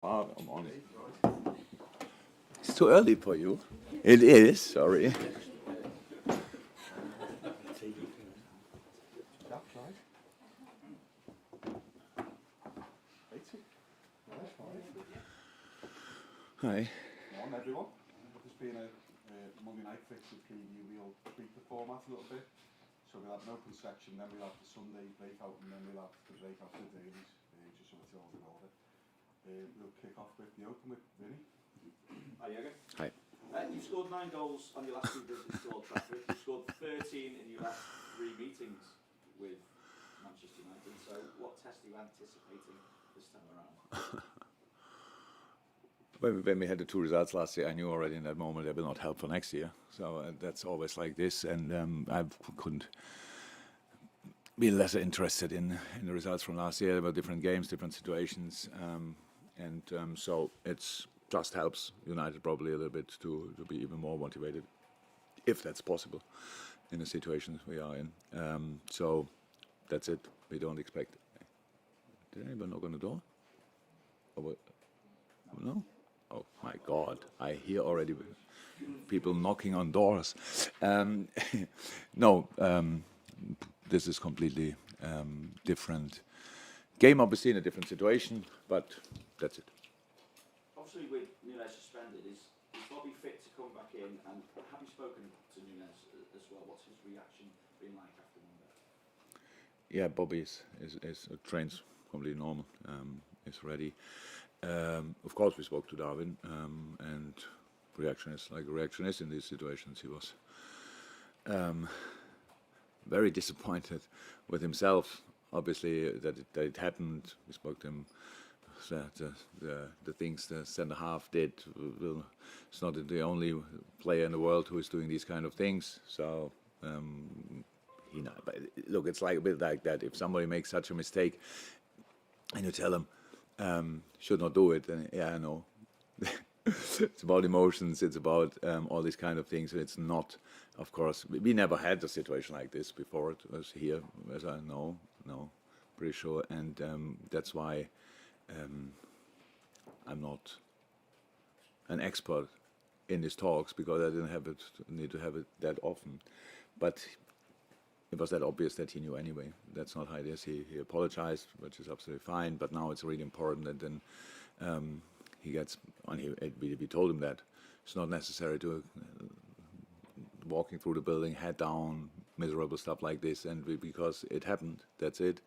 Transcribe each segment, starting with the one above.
I'm on it. It's too early for you. It is, sorry. Hi. Morning, everyone. This being a Monday night fixture preview, we'll tweak the format a little bit. So we'll have an open section, then we'll have the Sunday breakout, and then we'll have the breakout for the dailies, just so it's all in order. We'll kick off with the open with Vinny. Hi, Jurgen. Hi. You've scored 9 goals on your last 2 visits to Old Trafford. You've scored 13 in your last 3 meetings with Manchester United. So, what test are you anticipating this time around? When we had the 2 results last year, I knew already in that moment they will not help for next year. So that's always like this, and I couldn't be less interested in the results from last year. There were different games, different situations, so it's just helps United probably a little bit to be even more motivated, if that's possible, in the situations we are in. So that's it. We don't expect. Did anyone knock on the door? Or what? No? Oh my God! I hear already people knocking on doors. No, this is completely different game. Obviously, in a different situation, but that's it. Obviously, with Nunes suspended, is Bobby fit to come back in? And have you spoken to Nunes as well? What's his reaction been like after Monday? Yeah, Bobby is trains completely normal. Is ready. Of course, we spoke to Darwin, and reaction is like a reaction is in these situations. He was very disappointed with himself. Obviously, that it happened. We spoke to him. That the things the centre half did. It's not the only player in the world who is doing these kind of things. So. But look, it's like a bit like that. If somebody makes such a mistake, and you tell them should not do it, then yeah, I know. It's about emotions. It's about all these kind of things. It's not, of course. We never had a situation like this before. It was here, as I know, pretty sure, and that's why I'm not an expert in these talks, because I didn't need to have it that often, but. It was that obvious that he knew anyway. That's not how it is. He apologized, which is absolutely fine. But now it's really important that then he gets. We told him that it's not necessary to walking through the building, head down, miserable stuff like this. And because it happened, that's it.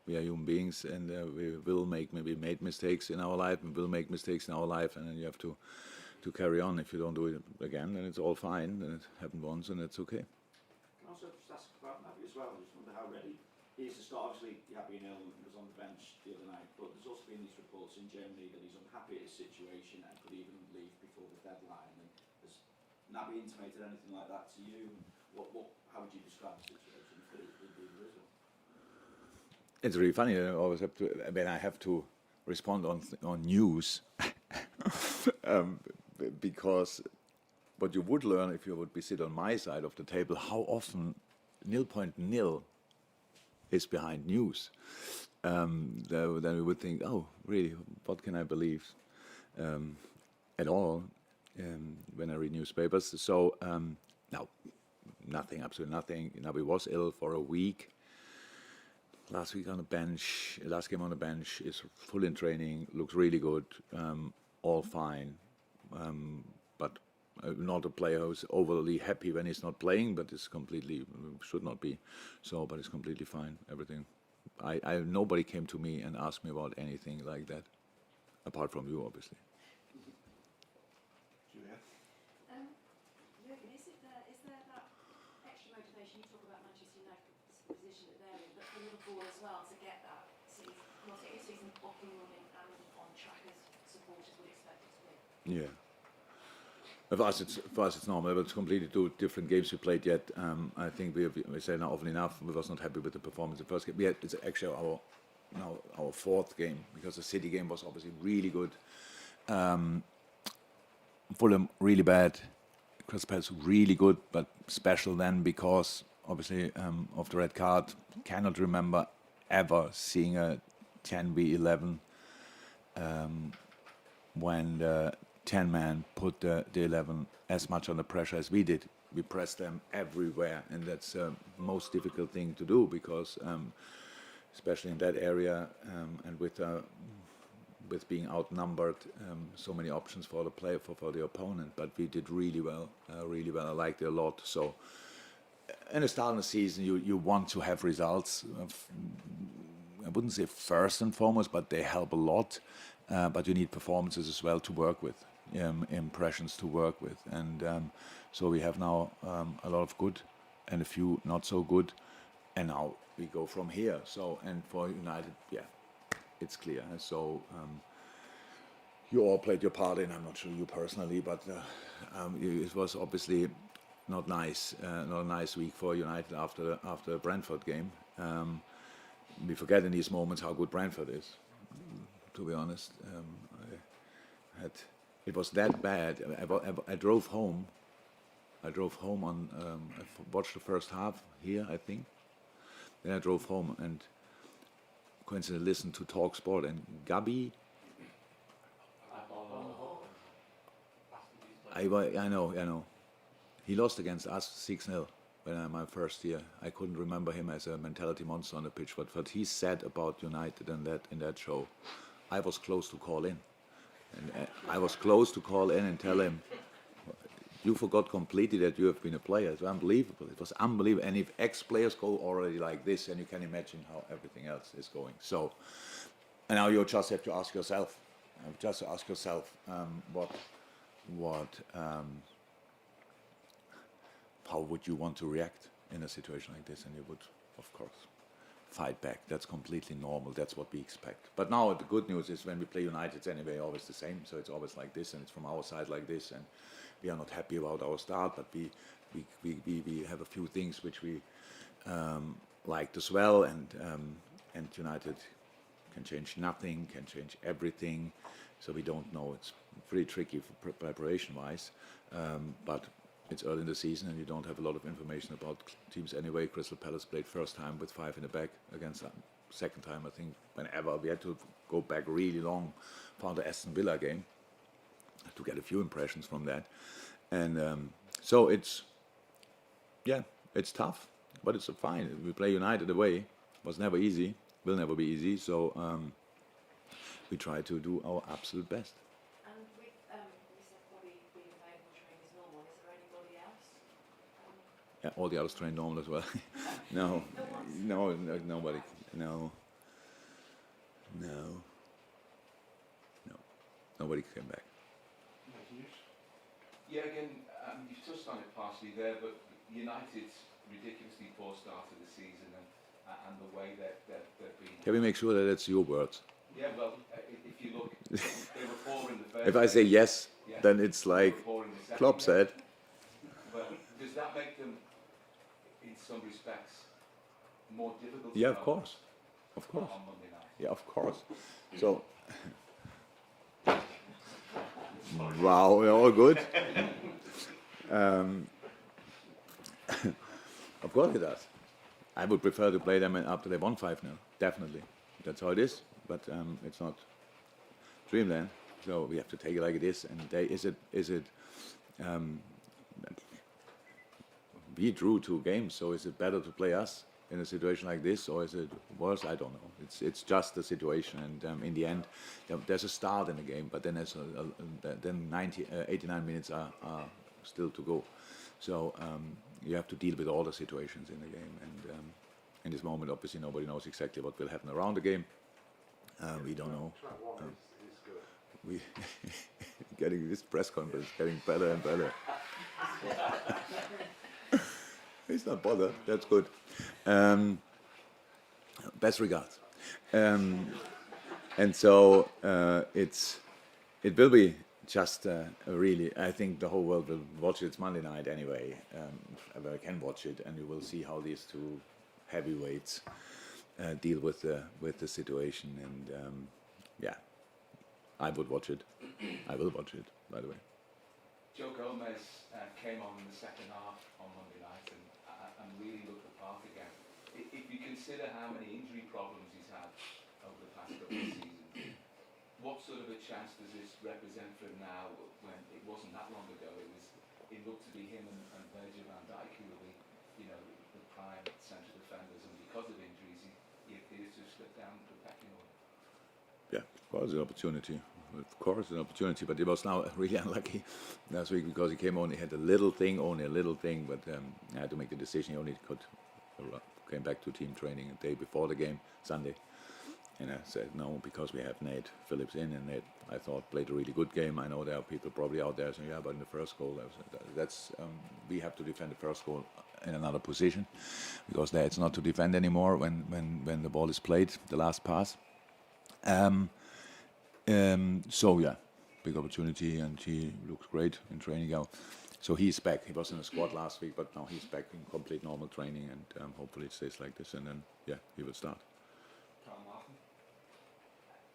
We are human beings, and we will made mistakes in our life. We will make mistakes in our life, and then you have to carry on. If you don't do it again, then it's all fine. Then it happened once, and it's okay. Also, just ask about Gabby as well. I just wonder how ready he is to start. Obviously, Gabby was on the bench the other night, but there's also been these reports in Germany that he's unhappy at his situation and could even leave before the deadline. And has Naby intimated anything like that to you? How would you describe the situation if there is one? It's really funny. I always have to. I have to respond on news because. What you would learn if you would be sit on my side of the table, how often 0.0 is behind news. Then we would think, oh, really, what can I believe at all when I read newspapers? So, no, nothing, absolutely nothing. Naby was ill for a week. Last game on the bench, is full in training, looks really good, all fine. But not a player who's overly happy when he's not playing, but is completely should not be. So, but it's completely fine. Everything. Nobody came to me and asked me about anything like that, apart from you, obviously. Julia. Jurgen, is there that extra motivation you talk about Manchester United's position that they're in, but for Liverpool as well to get that season, season up and running and on track as supporters would expect it to be? Yeah. For us, it's normal. But it's completely 2 different games we played yet. I think we say now often enough. We was not happy with the performance in the first game. It's actually our 4th game, because the City game was obviously really good. Fulham really bad. Crystal Palace really good, but special then because obviously of the red card. Cannot remember ever seeing a 10v11 when the 10 man put the 11 as much under pressure as we did. We pressed them everywhere, and that's the most difficult thing to do because, especially in that area, and with being outnumbered, so many options for the player for the opponent. But we did really well, really well. I liked it a lot. So, in the start of the season, you want to have results. I wouldn't say first and foremost, but they help a lot. But you need performances as well to work with, impressions to work with, and so we have now a lot of good and a few not so good, and now we go from here. So, and for United, yeah, it's clear. So you all played your part in. I'm not sure you personally, but it was obviously not nice, not a nice week for United after the Brentford game. We forget in these moments how good Brentford is. To be honest, it was that bad. I drove home. I watched the first half here, I think. Then I drove home and coincidentally listened to Talk Sport, and Gabby. I know. He lost against us 6-0 when my first year. I couldn't remember him as a mentality monster on the pitch, but what he said about United in that show, I was close to call in. And I was close to call in and tell him, you forgot completely that you have been a player. It's unbelievable. It was unbelievable. And if ex-players go already like this, then you can imagine how everything else is going. So, and now you just have to ask yourself, how would you want to react in a situation like this? And you would, of course, fight back. That's completely normal. That's what we expect. But now the good news is when we play United, it's anyway always the same. So it's always like this, and it's from our side like this. And we are not happy about our start, but we have a few things which we liked as well. And United can change nothing, can change everything. So we don't know. It's pretty tricky for preparation-wise. But it's early in the season and you don't have a lot of information about teams anyway. Crystal Palace played first time with 5 in the back against second time, I think, whenever. We had to go back really long for the Aston Villa game to get a few impressions from that. And so it's tough, but it's fine. We play United away. It was never easy, will never be easy. So we try to do our absolute best. Yeah, all the others train normal as well. No, nobody. No. Nobody came back. Yeah, again, you've touched on it partially there, but United's ridiculously poor start to the season and the way that they've been. Can we make sure that that's your words? Yeah, well, if you look, they were poor in the first. If I say yes, then it's like Klopp said. But does that make them, in some respects, more difficult? Yeah, of course. On Monday night. Yeah, of course. So, wow, we're all good. Of course it does. I would prefer to play them after they won 5-0. Definitely, that's how it is. But it's not dreamland, so we have to take it like it is. And we drew 2 games, so is it better to play us in a situation like this, or is it worse? I don't know. It's just the situation, and in the end, there's a start in the game, but then then 89 minutes are still to go. So you have to deal with all the situations in the game, and in this moment, obviously, nobody knows exactly what will happen around the game. We don't know. We getting this press conference getting better and better. He's not bothered. That's good. Best regards. And so it will be just really. I think the whole world will watch it. It's Monday night anyway. I can watch it, and you will see how these 2 heavyweights deal with the situation. And I would watch it. I will watch it, by the way. Joe Gomez came on in the second half on Monday night and really looked the part again. If you consider how many injury problems he's had over the past couple of seasons, what sort of a chance does this represent for him now when it wasn't that long ago? It looked to be him and Virgil van Dijk who were the prime central defenders, and because of injuries he appears to have slipped down the pecking order. Yeah, of course, an opportunity. Of course, an opportunity, but he was now really unlucky last week because he had a little thing, but I had to make the decision. He only came back to team training a day before the game, Sunday. And I said no, because we have Nate Phillips in, and Nate, I thought, played a really good game. I know there are people probably out there saying, yeah, but in the first goal, we have to defend the first goal in another position, because there it's not to defend anymore when the ball is played, the last pass. So yeah, big opportunity, and he looks great in training now. So he's back. He was in the squad last week, but now he's back in complete normal training, and hopefully it stays like this, and then yeah, he will start.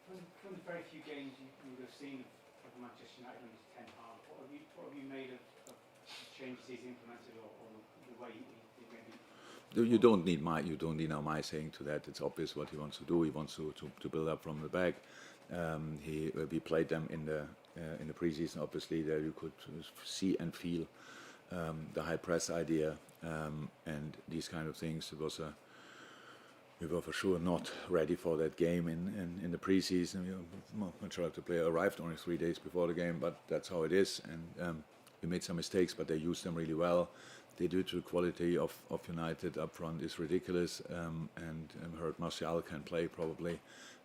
From the very few games you would have seen of Manchester United under Ten Hag, what have you made of the changes he's implemented, or the way he maybe? You don't need my saying to that. It's obvious what he wants to do. He wants to build up from the back. We played them in the preseason. Obviously, there you could see and feel the high press idea and these kind of things. We were for sure not ready for that game in the preseason. Majority of the player arrived only 3 days before the game, but that's how it is. And we made some mistakes, but they used them really well. The individual quality of United up front is ridiculous. And heard Martial can play probably.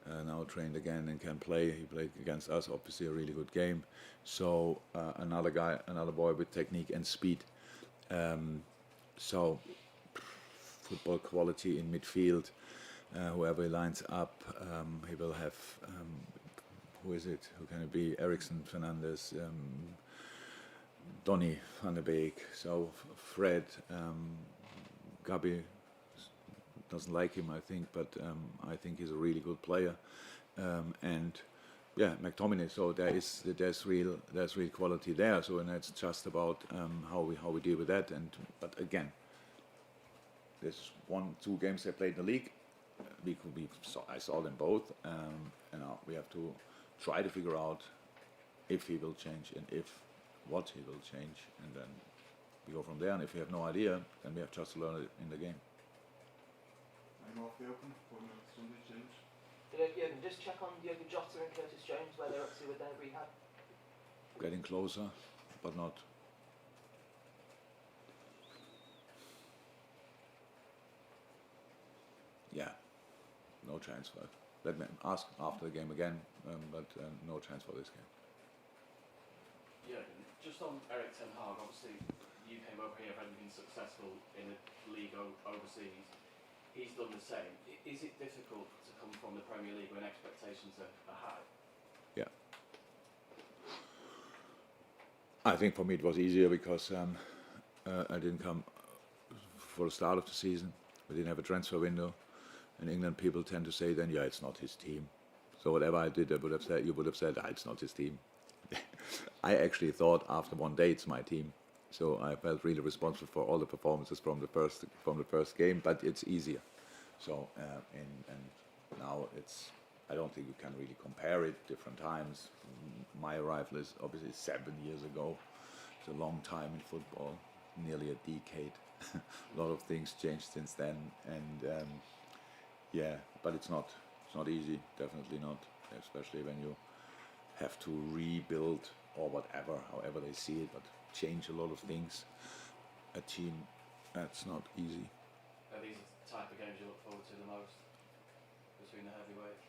Now trained again and can play. He played against us, obviously a really good game. So another boy with technique and speed. So football quality in midfield. Whoever he lines up, he will have. Who is it? Who can it be? Eriksen, Fernandes, Donny van de Beek. So Fred, Gabby doesn't like him, I think, but I think he's a really good player. And yeah, McTominay. So there's real quality there. So and it's just about how we deal with that. But again, there's 1-2 games they played in the league. I saw them both, and now we have to try to figure out if he will change and what he will change, and then we go from there. And if we have no idea, then we have just to learn it in the game. I'm off the open for Sunday, James. Jurgen, just check on Diogo Jota and Curtis Jones, where they're up to with their rehab. Getting closer, but not. Yeah, no chance for it. Let me ask after the game again, but no chance for this game. Yeah, just on Erik Ten Hag, obviously you came over here having been successful in the league overseas. He's done the same. Is it difficult to come from the Premier League when expectations are high? Yeah. I think for me it was easier because I didn't come for the start of the season. We didn't have a transfer window. In England, people tend to say then, yeah, it's not his team. So whatever I did, you would have said, it's not his team. I actually thought after one day it's my team. So I felt really responsible for all the performances from the first game, but it's easier. So and now I don't think you can really compare it. Different times. My arrival is obviously 7 years ago. It's a long time in football, nearly a decade. A lot of things changed since then, and yeah, but it's not easy. Definitely not, especially when you have to rebuild or whatever, however they see it, but change a lot of things. A team, that's not easy. Are these the type of games you look forward to the most between the heavyweights?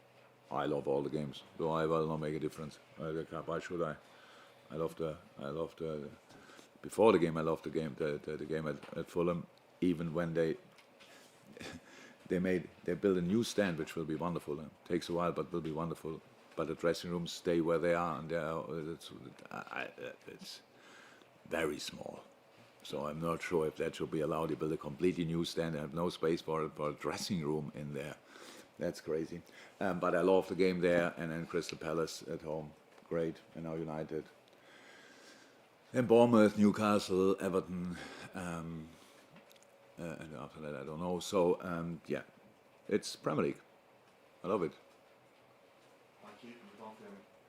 I love all the games, so I will not make a difference. Why should I? I love the. Before the game, I loved the game at Fulham. Even when they build a new stand, which will be wonderful. It takes a while, but will be wonderful. But the dressing rooms stay where they are, and it's very small. So I'm not sure if that should be allowed. You build a completely new stand and have no space for a dressing room in there. That's crazy. But I love the game there, and then Crystal Palace at home, great, and now United. Then Bournemouth, Newcastle, Everton, and after that I don't know. So yeah, it's Premier League. I love it.